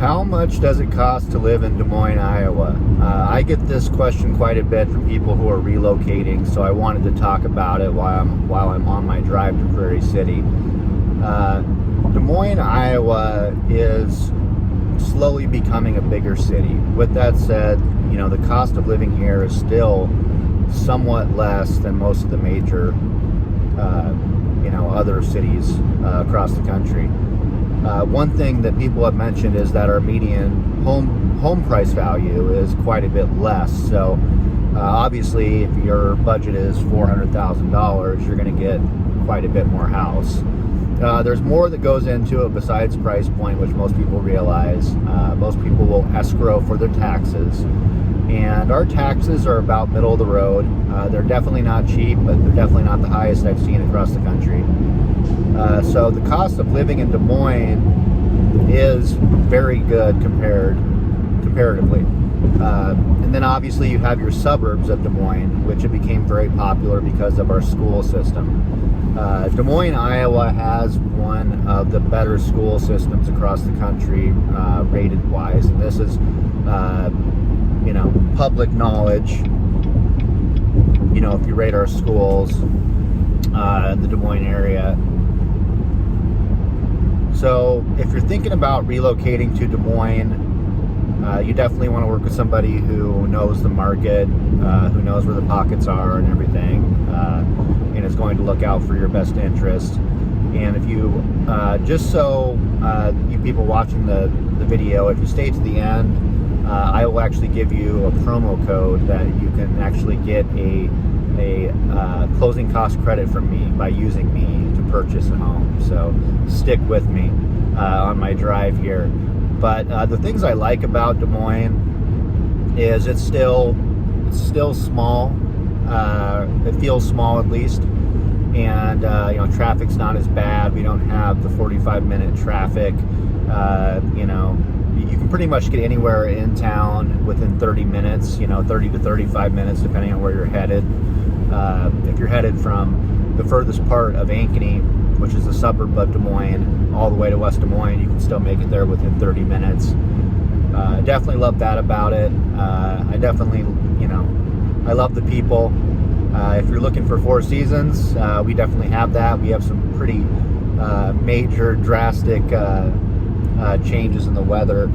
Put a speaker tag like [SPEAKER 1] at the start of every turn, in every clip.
[SPEAKER 1] How much does it cost to live in Des Moines, Iowa? I get this question quite a bit from people who are relocating, so I wanted to talk about it while I'm on my drive to Prairie City. Des Moines, Iowa is slowly becoming a bigger city. With that said, the cost of living here is still somewhat less than most of the major, other cities across the country. One thing that people have mentioned is that our median home price value is quite a bit less. So obviously, if your budget is $400,000, you're going to get quite a bit more house. There's more that goes into it besides price point, which most people realize. Most people will escrow for their taxes, and our taxes are about middle of the road. They're definitely not cheap, but they're definitely not the highest I've seen across the country. So the cost of living in Des Moines is very good comparatively. And then obviously you have your suburbs of Des Moines, which it became very popular because of our school system. Des Moines, Iowa has one of the better school systems across the country, rated wise, and this is public knowledge. If you rate our schools in the Des Moines area. So if you're thinking about relocating to Des Moines, you definitely want to work with somebody who knows the market, who knows where the pockets are and everything, and is going to look out for your best interest. And if you, just so you people watching the video, if you stay to the end, I will actually give you a promo code that you can actually get a closing cost credit from me by using me to purchase a home. So stick with me on my drive here. But the things I like about Des Moines is it's still small. It feels small at least, and traffic's not as bad. We don't have the 45-minute traffic. You can pretty much get anywhere in town within 30 minutes. 30 to 35 minutes depending on where you're headed. If you're headed from the furthest part of Ankeny, which is a suburb of Des Moines, all the way to West Des Moines, you can still make it there within 30 minutes. I definitely love that about it. I definitely, I love the people. If you're looking for Four Seasons, we definitely have that. We have some pretty major, drastic changes in the weather.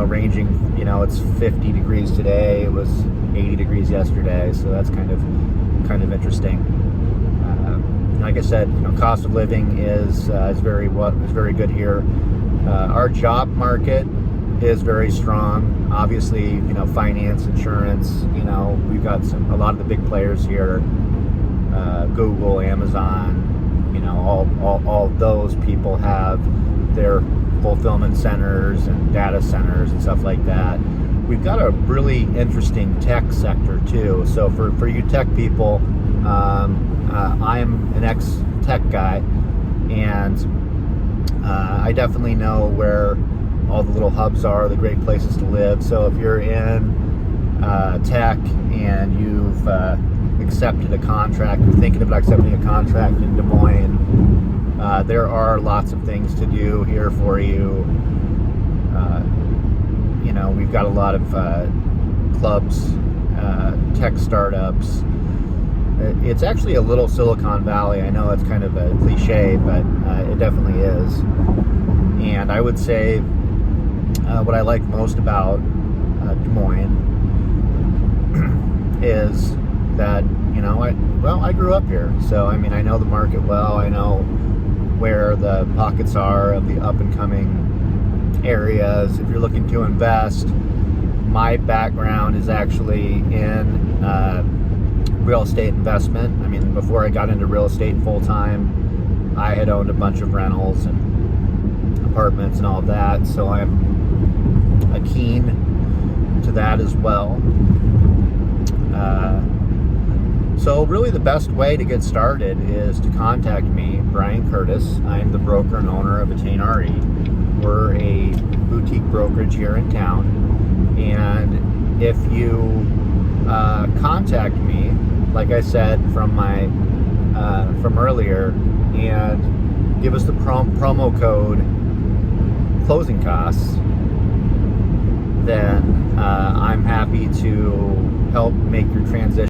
[SPEAKER 1] Ranging, it's 50 degrees today. It was 80 degrees yesterday, so that's kind of interesting. Like I said, cost of living is very good here. Our job market is very strong. Obviously, finance, insurance. We've got a lot of the big players here. Google, Amazon. All those people have their fulfillment centers and data centers and stuff like that. We've got a really interesting tech sector too. So for you tech people, I'm an ex-tech guy, and I definitely know where all the little hubs are, the great places to live. So if you're in tech and you've accepted a contract, or thinking about accepting a contract in Des Moines, there are lots of things to do here for you. We've got a lot of clubs, tech startups. It's actually a little Silicon Valley. I know it's kind of a cliche, but it definitely is. And I would say what I like most about Des Moines is that, I grew up here. So, I know the market well. I know where the pockets are of the up-and-coming areas. If you're looking to invest, my background is actually in real estate investment. Before I got into real estate full-time, I had owned a bunch of rentals and apartments and all of that, so I'm keen to that as well. So really the best way to get started is to contact me, Bryan Curtis. I'm the broker and owner of Attain RE. We're a boutique brokerage here in town, and if you contact me, like I said from earlier, and give us the promo code closing costs, then I'm happy to help make your transition